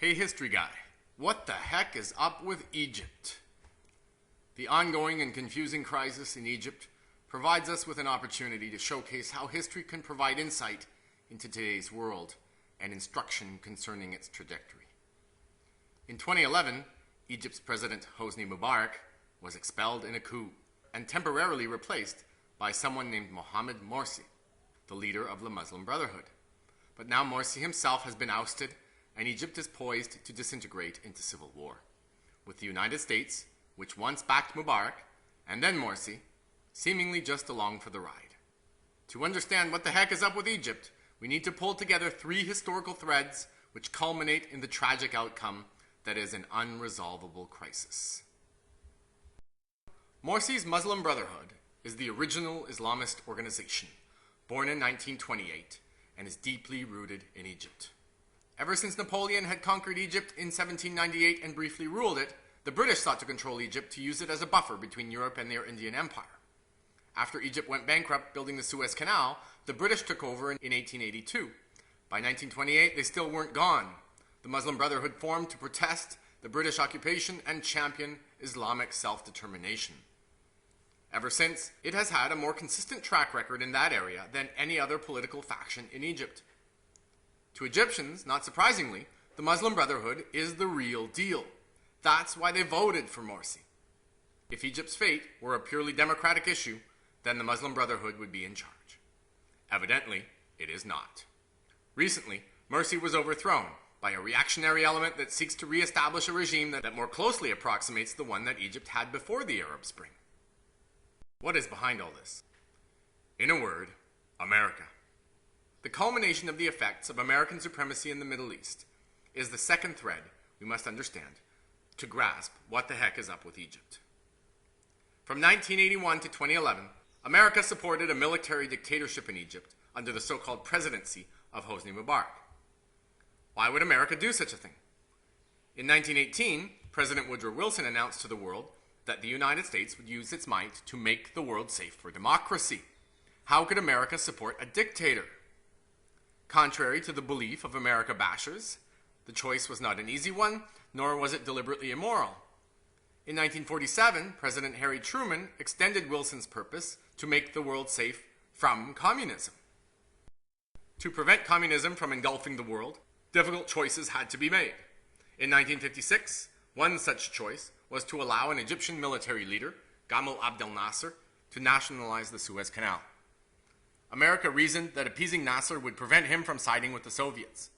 Hey history guy, what the heck is up with Egypt? The ongoing and confusing crisis in Egypt provides us with an opportunity to showcase how history can provide insight into today's world and instruction concerning its trajectory. In 2011, Egypt's President Hosni Mubarak was expelled in a coup and temporarily replaced by someone named Mohamed Morsi, the leader of the Muslim Brotherhood. But now Morsi himself has been ousted, and Egypt is poised to disintegrate into civil war, with the United States, which once backed Mubarak, and then Morsi, seemingly just along for the ride. To understand what the heck is up with Egypt, we need to pull together three historical threads which culminate in the tragic outcome that is an unresolvable crisis. Morsi's Muslim Brotherhood is the original Islamist organization, born in 1928, and is deeply rooted in Egypt. Ever since Napoleon had conquered Egypt in 1798 and briefly ruled it, the British sought to control Egypt to use it as a buffer between Europe and their Indian Empire. After Egypt went bankrupt building the Suez Canal, the British took over in 1882. By 1928, they still weren't gone. The Muslim Brotherhood formed to protest the British occupation and champion Islamic self-determination. Ever since, it has had a more consistent track record in that area than any other political faction in Egypt. To Egyptians, not surprisingly, the Muslim Brotherhood is the real deal. That's why they voted for Morsi. If Egypt's fate were a purely democratic issue, then the Muslim Brotherhood would be in charge. Evidently, it is not. Recently, Morsi was overthrown by a reactionary element that seeks to re-establish a regime that more closely approximates the one that Egypt had before the Arab Spring. What is behind all this? In a word, America. The culmination of the effects of American supremacy in the Middle East is the second thread we must understand to grasp what the heck is up with Egypt. From 1981 to 2011, America supported a military dictatorship in Egypt under the so-called presidency of Hosni Mubarak. Why would America do such a thing? In 1918, President Woodrow Wilson announced to the world that the United States would use its might to make the world safe for democracy. How could America support a dictator? Contrary to the belief of America bashers, the choice was not an easy one, nor was it deliberately immoral. In 1947, President Harry Truman extended Wilson's purpose to make the world safe from communism. To prevent communism from engulfing the world, difficult choices had to be made. In 1956, one such choice was to allow an Egyptian military leader, Gamal Abdel Nasser, to nationalize the Suez Canal. America reasoned that appeasing Nasser would prevent him from siding with the Soviets.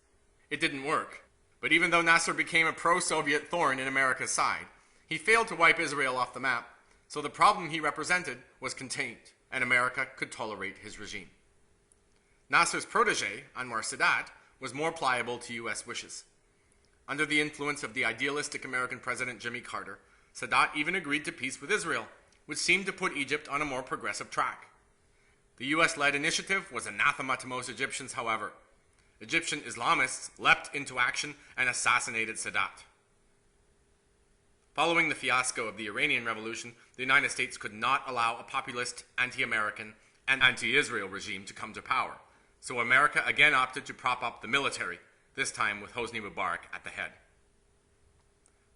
It didn't work, but even though Nasser became a pro-Soviet thorn in America's side, he failed to wipe Israel off the map, so the problem he represented was contained, and America could tolerate his regime. Nasser's protege, Anwar Sadat, was more pliable to U.S. wishes. Under the influence of the idealistic American President Jimmy Carter, Sadat even agreed to peace with Israel, which seemed to put Egypt on a more progressive track. The U.S.-led initiative was anathema to most Egyptians, however. Egyptian Islamists leapt into action and assassinated Sadat. Following the fiasco of the Iranian Revolution, the United States could not allow a populist, anti-American, and anti-Israel regime to come to power, so America again opted to prop up the military, this time with Hosni Mubarak at the head.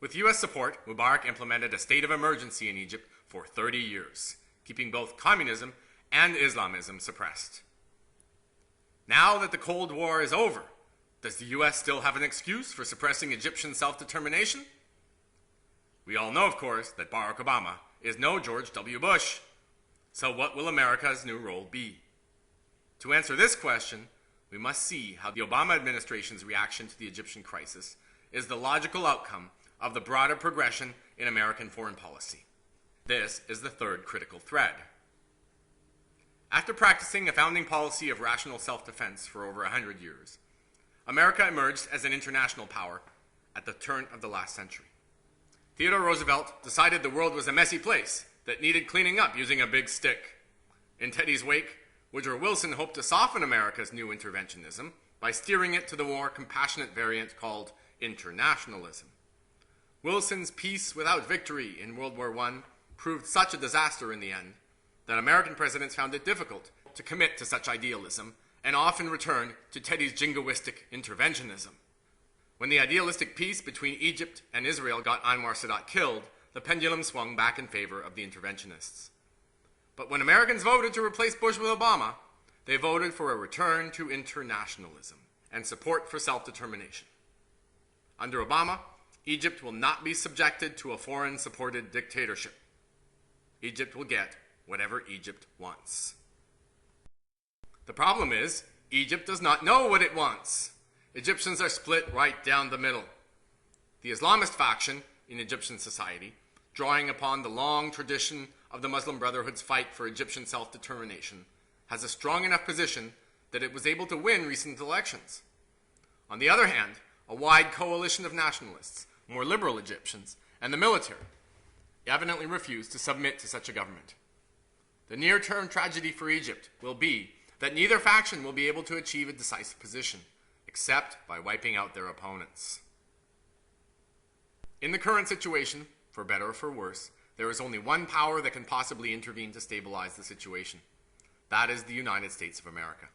With U.S. support, Mubarak implemented a state of emergency in Egypt for 30 years, keeping both communism and Islamism suppressed. Now that the Cold War is over, does the U.S. still have an excuse for suppressing Egyptian self-determination? We all know, of course, that Barack Obama is no George W. Bush. So what will America's new role be? To answer this question, we must see how the Obama administration's reaction to the Egyptian crisis is the logical outcome of the broader progression in American foreign policy. This is the third critical thread. After practicing a founding policy of rational self-defense for over 100 years, America emerged as an international power at the turn of the last century. Theodore Roosevelt decided the world was a messy place that needed cleaning up using a big stick. In Teddy's wake, Woodrow Wilson hoped to soften America's new interventionism by steering it to the more compassionate variant called internationalism. Wilson's peace without victory in World War I proved such a disaster in the end that American presidents found it difficult to commit to such idealism and often returned to Teddy's jingoistic interventionism. When the idealistic peace between Egypt and Israel got Anwar Sadat killed, the pendulum swung back in favor of the interventionists. But when Americans voted to replace Bush with Obama, they voted for a return to internationalism and support for self-determination. Under Obama, Egypt will not be subjected to a foreign-supported dictatorship. Egypt will get whatever Egypt wants. The problem is, Egypt does not know what it wants. Egyptians are split right down the middle. The Islamist faction in Egyptian society, drawing upon the long tradition of the Muslim Brotherhood's fight for Egyptian self-determination, has a strong enough position that it was able to win recent elections. On the other hand, a wide coalition of nationalists, more liberal Egyptians, and the military evidently refuse to submit to such a government. The near-term tragedy for Egypt will be that neither faction will be able to achieve a decisive position, except by wiping out their opponents. In the current situation, for better or for worse, there is only one power that can possibly intervene to stabilize the situation. That is the United States of America.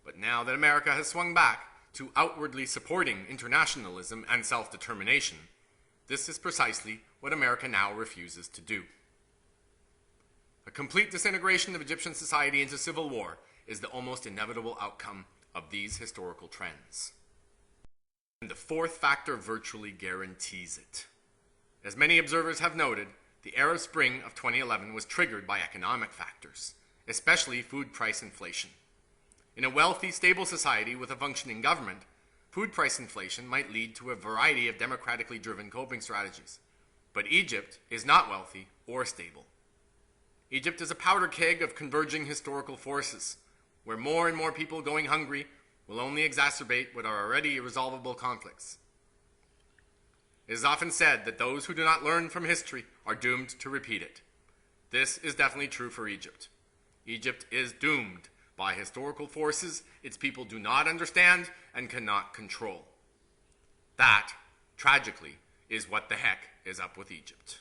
But now that America has swung back to outwardly supporting internationalism and self-determination, this is precisely what America now refuses to do. A complete disintegration of Egyptian society into civil war is the almost inevitable outcome of these historical trends. And the fourth factor virtually guarantees it. As many observers have noted, the Arab Spring of 2011 was triggered by economic factors, especially food price inflation. In a wealthy, stable society with a functioning government, food price inflation might lead to a variety of democratically driven coping strategies. But Egypt is not wealthy or stable. Egypt is a powder keg of converging historical forces, where more and more people going hungry will only exacerbate what are already irresolvable conflicts. It is often said that those who do not learn from history are doomed to repeat it. This is definitely true for Egypt. Egypt is doomed by historical forces its people do not understand and cannot control. That, tragically, is what the heck is up with Egypt.